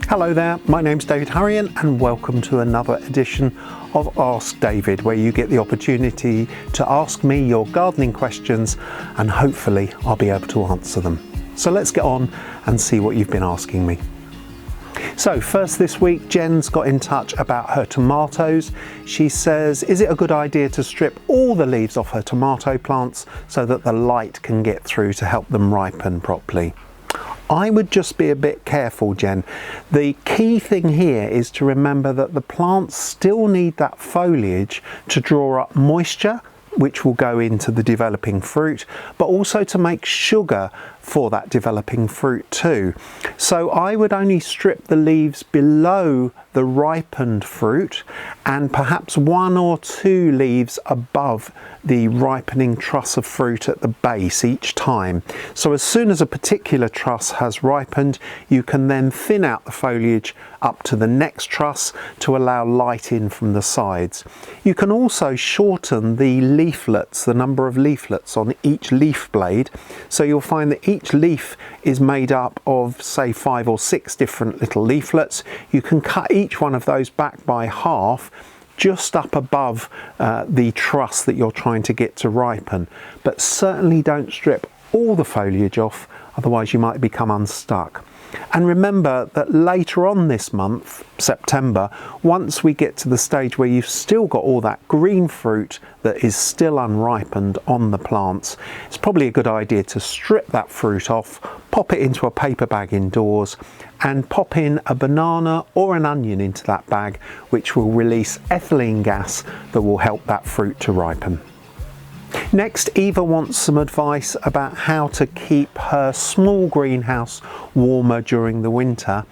Hello there, my name's David Hurrian and welcome to another edition of Ask David, where you get the opportunity to ask me your gardening questions and hopefully I'll be able to answer them. So let's get on and see what you've been asking me. So first this week, Jen's got in touch about her tomatoes. She says, is it a good idea to strip all the leaves off her tomato plants so that the light can get through to help them ripen properly? I would just be a bit careful, Jen. The key thing here is to remember that the plants still need that foliage to draw up moisture, which will go into the developing fruit, but also to make sugar for that developing fruit too. So I would only strip the leaves below the ripened fruit and perhaps one or two leaves above the ripening truss of fruit at the base each time. So as soon as a particular truss has ripened, you can then thin out the foliage up to the next truss to allow light in from the sides. You can also shorten the leaflets, the number of leaflets on each leaf blade, so you'll find that each leaf is made up of say 5 or 6 different little leaflets. You can cut each one of those back by half just up above the truss that you're trying to get to ripen, but certainly don't strip all the foliage off, otherwise you might become unstuck. And remember that later on this month, September, once we get to the stage where you've still got all that green fruit that is still unripened on the plants, it's probably a good idea to strip that fruit off, pop it into a paper bag indoors and pop in a banana or an onion into that bag, which will release ethylene gas that will help that fruit to ripen. Next, Eva wants some advice about how to keep her small greenhouse warmer during the winter.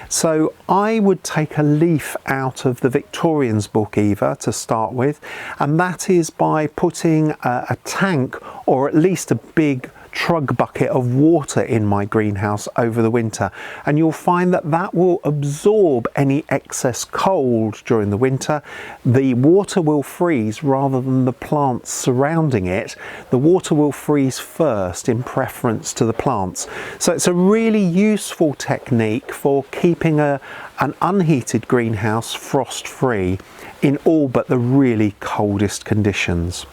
So I would take a leaf out of the Victorians book, Eva, to start with, and that is by putting a tank or at least a big trug bucket of water in my greenhouse over the winter, and you'll find that that will absorb any excess cold during the winter. The water will freeze rather than the plants surrounding it. The water will freeze first in preference to the plants. So it's a really useful technique for keeping an unheated greenhouse frost free in all but the really coldest conditions.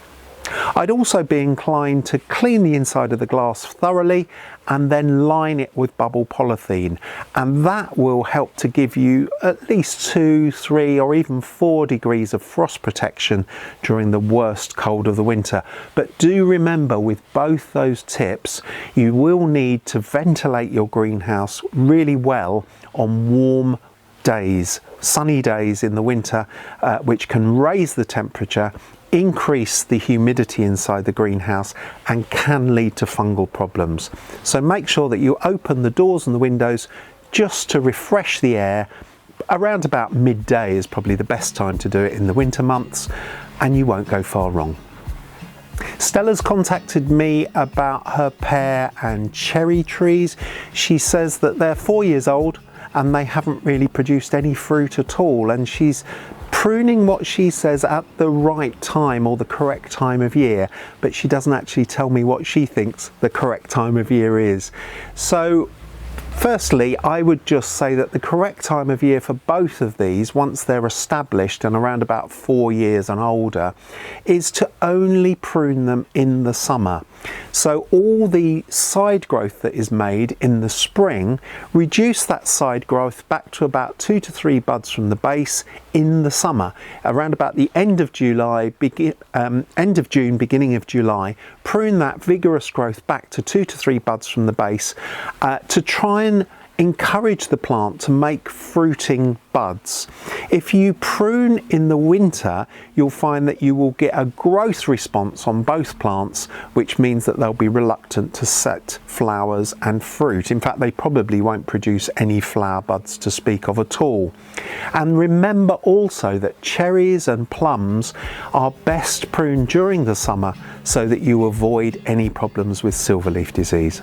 I'd also be inclined to clean the inside of the glass thoroughly and then line it with bubble polythene, and that will help to give you at least 2, 3 or even 4 degrees of frost protection during the worst cold of the winter. But do remember, with both those tips, you will need to ventilate your greenhouse really well on warm days, sunny days in the winter, which can raise the temperature, increase the humidity inside the greenhouse and can lead to fungal problems. So make sure that you open the doors and the windows just to refresh the air. Around about midday is probably the best time to do it in the winter months, and you won't go far wrong. Stella's contacted me about her pear and cherry trees. She says that they're 4 years old and they haven't really produced any fruit at all, and she's pruning what she says at the right time or the correct time of year, but she doesn't actually tell me what she thinks the correct time of year is. So firstly, I would just say that the correct time of year for both of these, once they're established and around about 4 years and older, is to only prune them in the summer. So all the side growth that is made in the spring, reduce that side growth back to about 2 to 3 buds from the base in the summer. Around about the end of July, end of June, beginning of July, prune that vigorous growth back to 2 to 3 buds from the base to try and encourage the plant to make fruiting buds. If you prune in the winter, you'll find that you will get a growth response on both plants, which means that they'll be reluctant to set flowers and fruit. In fact, they probably won't produce any flower buds to speak of at all. And remember also that cherries and plums are best pruned during the summer so that you avoid any problems with silverleaf disease.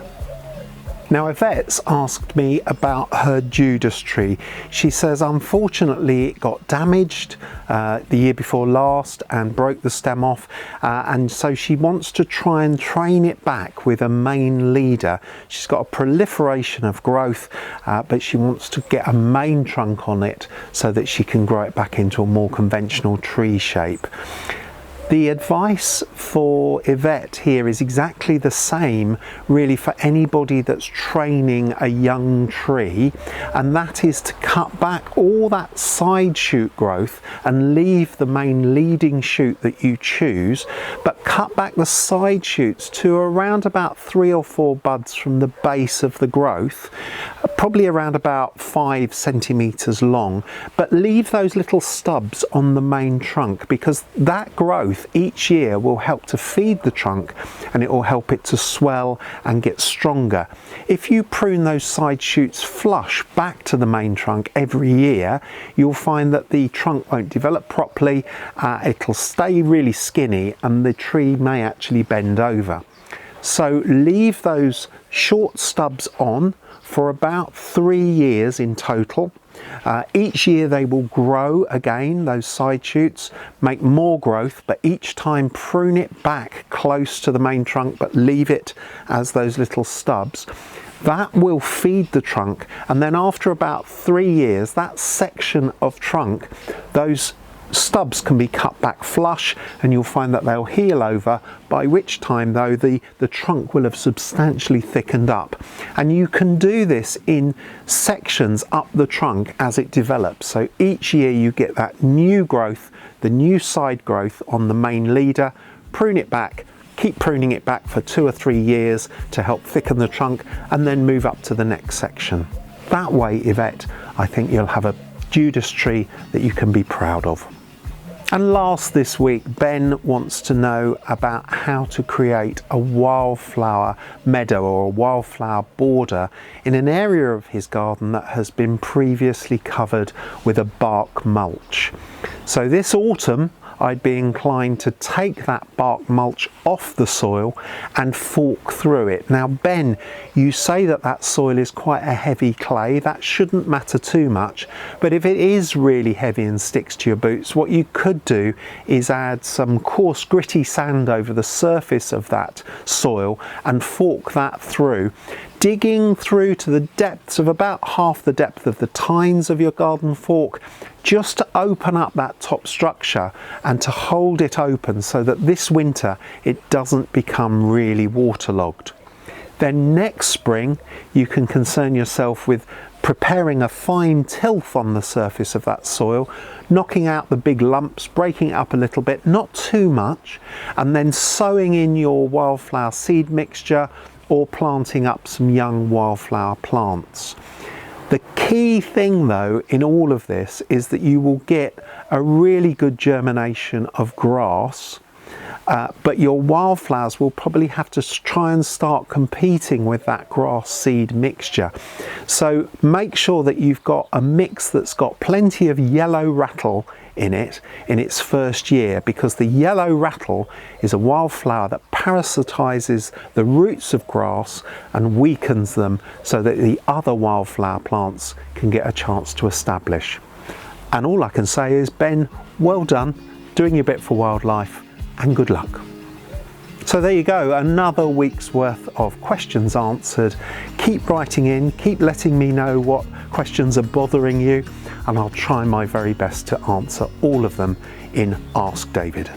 Now Yvette's asked me about her Judas tree. She says unfortunately it got damaged the year before last and broke the stem off, and so she wants to try and train it back with a main leader. She's got a proliferation of growth, but she wants to get a main trunk on it so that she can grow it back into a more conventional tree shape. The advice for Yvette here is exactly the same really for anybody that's training a young tree, and that is to cut back all that side shoot growth and leave the main leading shoot that you choose, but cut back the side shoots to around about 3 or 4 buds from the base of the growth, probably around about 5 centimeters long, but leave those little stubs on the main trunk, because that growth each year will help to feed the trunk and it will help it to swell and get stronger. If you prune those side shoots flush back to the main trunk every year, you'll find that the trunk won't develop properly, it'll stay really skinny and the tree may actually bend over. So leave those short stubs on for about 3 years in total. Each year they will grow again, those side shoots, make more growth, but each time prune it back close to the main trunk but leave it as those little stubs. That will feed the trunk, and then after about 3 years, that section of trunk, those stubs can be cut back flush and you'll find that they'll heal over, by which time though the trunk will have substantially thickened up. And you can do this in sections up the trunk as it develops. So each year you get that new growth, the new side growth on the main leader, prune it back, keep pruning it back for 2 or 3 years to help thicken the trunk, and then move up to the next section. That way, Yvette, I think you'll have a Judas tree that you can be proud of. And last this week, Ben wants to know about how to create a wildflower meadow or a wildflower border in an area of his garden that has been previously covered with a bark mulch. So this autumn, I'd be inclined to take that bark mulch off the soil and fork through it. Now Ben, you say that that soil is quite a heavy clay. That shouldn't matter too much, but if it is really heavy and sticks to your boots, what you could do is add some coarse gritty sand over the surface of that soil and fork that through, digging through to the depths of about half the depth of the tines of your garden fork, just to open up that top structure and to hold it open so that this winter it doesn't become really waterlogged. Then next spring you can concern yourself with preparing a fine tilth on the surface of that soil, knocking out the big lumps, breaking it up a little bit, not too much, and then sowing in your wildflower seed mixture or planting up some young wildflower plants. The key thing though in all of this is that you will get a really good germination of grass, but your wildflowers will probably have to try and start competing with that grass seed mixture. So make sure that you've got a mix that's got plenty of yellow rattle in it in its first year, because the yellow rattle is a wildflower that parasitizes the roots of grass and weakens them so that the other wildflower plants can get a chance to establish. And all I can say is, Ben, well done doing your bit for wildlife, and good luck. So there you go, another week's worth of questions answered. Keep writing in, keep letting me know what questions are bothering you, and I'll try my very best to answer all of them in Ask David.